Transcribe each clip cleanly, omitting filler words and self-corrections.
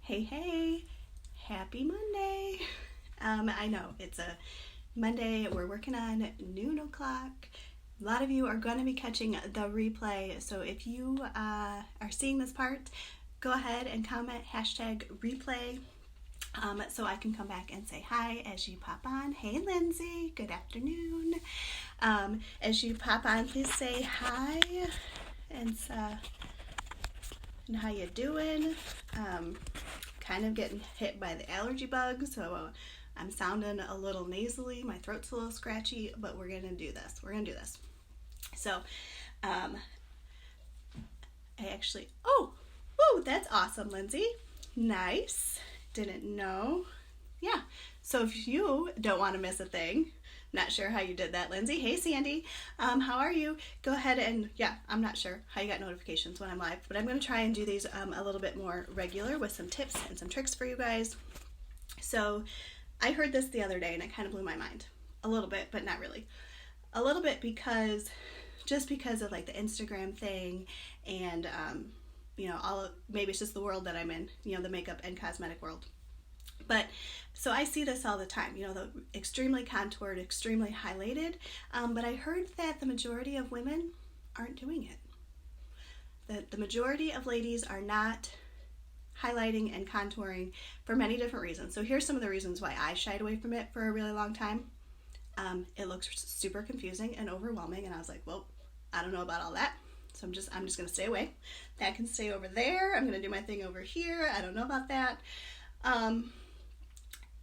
Hey, happy Monday. I know it's a Monday, we're working on noon o'clock. A lot of you are going to be catching the replay, so if you are seeing this part, go ahead and comment hashtag replay so I can come back and say hi as you pop on. Hey Lindsay, good afternoon. As you pop on, please say hi and how you doing. Kind of getting hit by the allergy bug, so I'm sounding a little nasally, my throat's a little scratchy, but we're gonna do this. So that's awesome, Lindsay. Nice. Didn't know. Yeah. So if you don't want to miss a thing, not sure how you did that, Lindsay. Hey, Sandy. How are you? Go ahead and, I'm not sure how you got notifications when I'm live, but I'm going to try and do these a little bit more regular with some tips and some tricks for you guys. So I heard this the other day and it kind of blew my mind. A little bit, but not really. A little bit because of like the Instagram thing and, maybe it's just the world that I'm in, the makeup and cosmetic world. But so I see this all the time, the extremely contoured, extremely highlighted, but I heard that the majority of women aren't doing it. That the majority of ladies are not highlighting and contouring for many different reasons. So here's some of the reasons why I shied away from it for a really long time. It looks super confusing and overwhelming, and I was like, well, I don't know about all that. So I'm just going to stay away. That can stay over there. I'm going to do my thing over here. I don't know about that.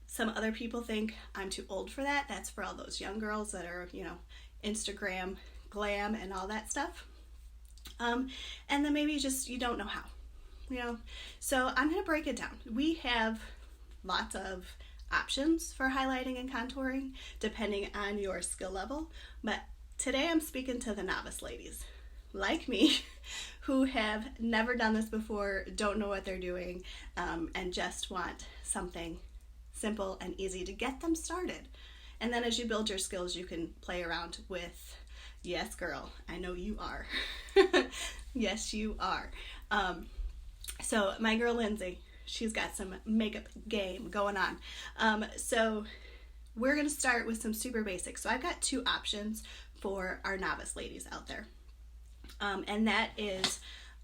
Some other people think I'm too old for that. That's for all those young girls that are, Instagram glam and all that stuff. And then maybe just you don't know how, So I'm going to break it down. We have lots of options for highlighting and contouring depending on your skill level. But today I'm speaking to the novice ladies like me who have never done this before, don't know what they're doing, and just want something simple and easy to get them started. And then as you build your skills, you can play around with, yes girl, I know you are. Yes, you are. So my girl Lindsay, she's got some makeup game going on. So we're going to start with some super basics. So I've got two options for our novice ladies out there. And that is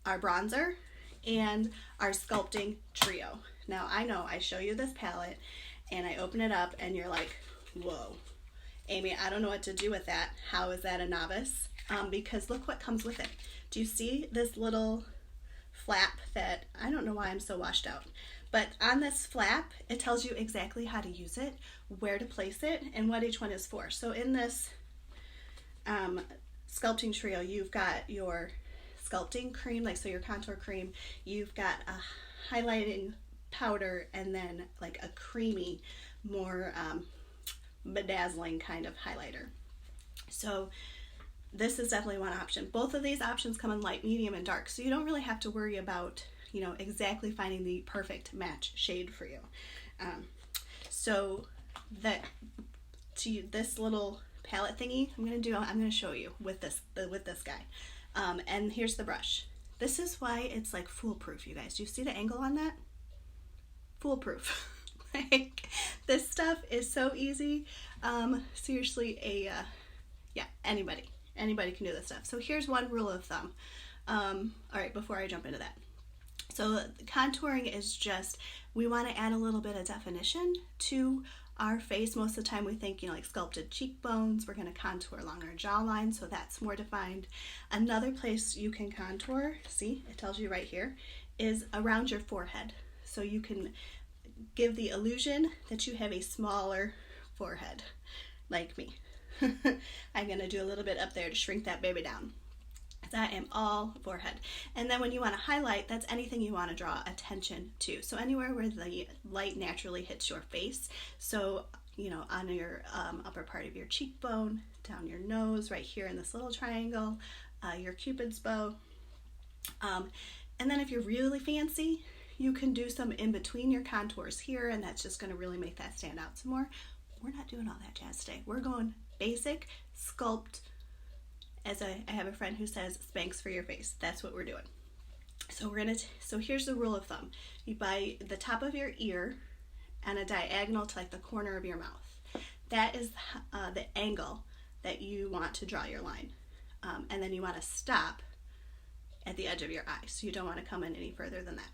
our bronzer and our sculpting trio. Now I know I show you this palette and I open it up and you're like, whoa, Amy, I don't know what to do with that. How is that a novice? Because look what comes with it. Do you see this little flap that, I don't know why I'm so washed out, but on this flap, it tells you exactly how to use it, where to place it, and what each one is for. So in this sculpting trio, you've got your sculpting cream, so your contour cream, you've got a highlighting powder, and then like a creamy, more bedazzling kind of highlighter. So this is definitely one option. Both of these options come in light, medium, and dark, so you don't really have to worry about exactly finding the perfect match shade for you. So that this little palette thingy I'm going to show you with this guy. And here's the brush. This is why it's like foolproof, you guys. Do you see the angle on that? Foolproof. Like, this stuff is so easy. Seriously, anybody can do this stuff. So here's one rule of thumb. All right, before I jump into that. So contouring is just, we want to add a little bit of definition to our face. Most of the time we think, like sculpted cheekbones, we're going to contour along our jawline, so that's more defined. Another place you can contour, see, it tells you right here, is around your forehead. So you can give the illusion that you have a smaller forehead, like me. I'm going to do a little bit up there to shrink that baby down. I am all forehead. And then when you want to highlight, that's anything you want to draw attention to. So anywhere where the light naturally hits your face. So, on your upper part of your cheekbone, down your nose, right here in this little triangle, your cupid's bow. And then if you're really fancy, you can do some in between your contours here, and that's just going to really make that stand out some more. We're not doing all that jazz today. We're going basic, sculpt, as I have a friend who says, Spanx for your face. That's what we're doing. So here's the rule of thumb. You buy the top of your ear and a diagonal to like the corner of your mouth. That is the angle that you want to draw your line. And then you want to stop at the edge of your eye. So you don't want to come in any further than that.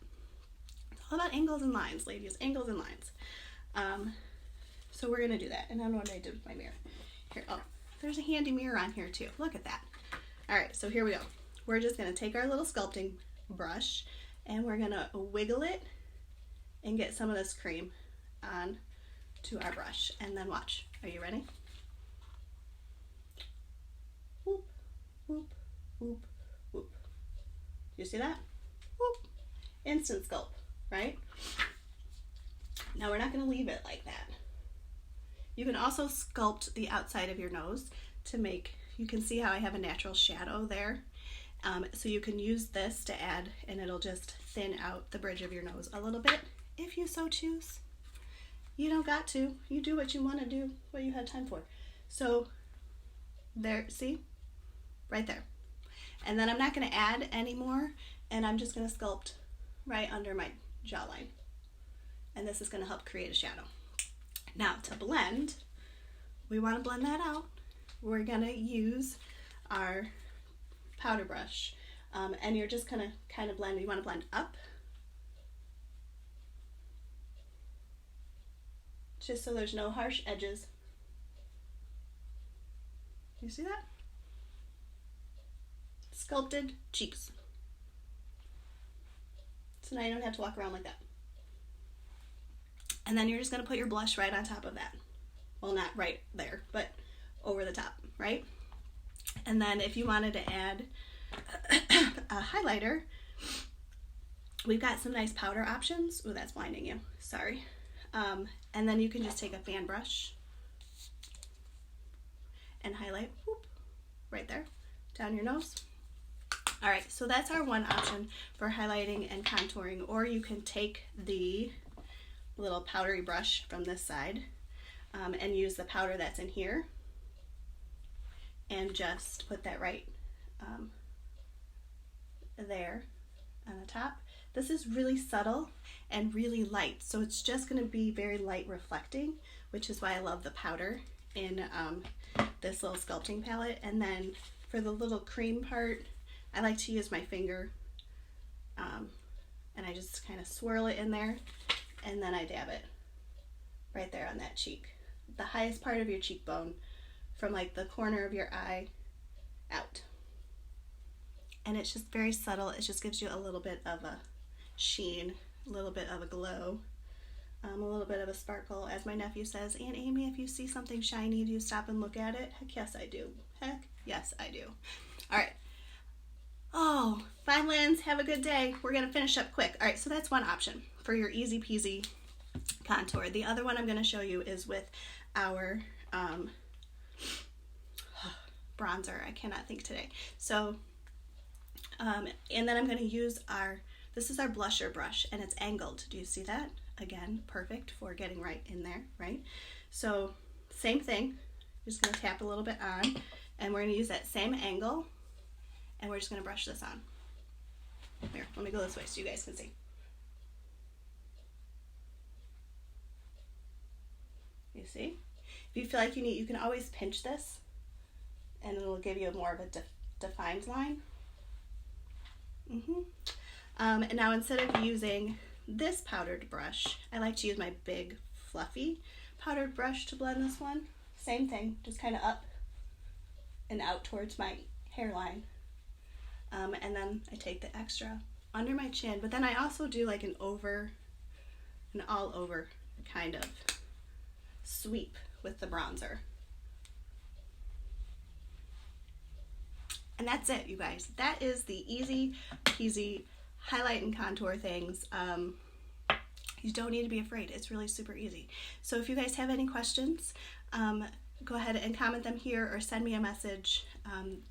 It's all about angles and lines, ladies. Angles and lines. So we're going to do that. And I don't know what I did with my mirror. Here, oh, there's a handy mirror on here too. Look at that. All right, so here we go. We're just going to take our little sculpting brush and we're going to wiggle it and get some of this cream on to our brush. And then watch. Are you ready? Whoop, whoop, whoop, whoop. You see that? Whoop. Instant sculpt, right? Now we're not going to leave it like that. You can also sculpt the outside of your nose to make, you can see how I have a natural shadow there. So you can use this to add, and it'll just thin out the bridge of your nose a little bit, if you so choose. You don't got to. You do what you want to do, what you have time for. So there, see? Right there. And then I'm not going to add any more, and I'm just going to sculpt right under my jawline. And this is going to help create a shadow. Now to blend, we want to blend that out. We're going to use our powder brush, and you're just going to kind of blend. You want to blend up, just so there's no harsh edges. You see that? Sculpted cheeks. So now you don't have to walk around like that. And then you're just going to put your blush right on top of that. Well, not right there, but over the top, right? And then if you wanted to add a highlighter, we've got some nice powder options. Oh, that's blinding you. Sorry. And then you can just take a fan brush and highlight, whoop, right there, down your nose. All right, so that's our one option for highlighting and contouring. Or you can take the little powdery brush from this side and use the powder that's in here and just put that right there on the top. This is really subtle and really light, so it's just going to be very light reflecting, which is why I love the powder in this little sculpting palette. And then for the little cream part, I like to use my finger and I just kind of swirl it in there, and then I dab it right there on that cheek, the highest part of your cheekbone, from like the corner of your eye out. And it's just very subtle. It just gives you a little bit of a sheen, a little bit of a glow, a little bit of a sparkle. As my nephew says, Aunt Amy, if you see something shiny, do you stop and look at it? Heck yes I do. Heck yes I do. All right. Oh, bye Linz, have a good day. We're gonna finish up quick. All right, so that's one option for your easy peasy contour. The other one I'm gonna show you is with our bronzer. I cannot think today. So, and then I'm gonna use this is our blusher brush, and it's angled. Do you see that? Again, perfect for getting right in there, right? So, same thing. Just gonna tap a little bit on, and we're gonna use that same angle, and we're just gonna brush this on. Here, let me go this way so you guys can see. You see? If you feel like you can always pinch this, and it'll give you more of a defined line. And now instead of using this powdered brush, I like to use my big fluffy powdered brush to blend this one. Same thing, just kind of up and out towards my hairline. And then I take the extra under my chin, but then I also do like an all over kind of sweep with the bronzer. And that's it, you guys. That is the easy peasy highlight and contour things. You don't need to be afraid. It's really super easy. So if you guys have any questions, go ahead and comment them here or send me a message.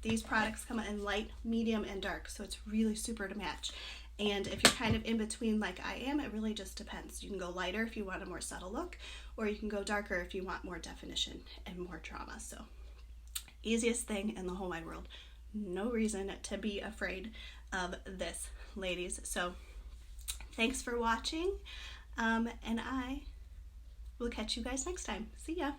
These products come in light, medium, and dark, so it's really super to match. And if you're kind of in between like I am, it really just depends. You can go lighter if you want a more subtle look, or you can go darker if you want more definition and more drama. So easiest thing in the whole wide world. No reason to be afraid of this ladies. So thanks for watching, and I will catch you guys next time. See ya.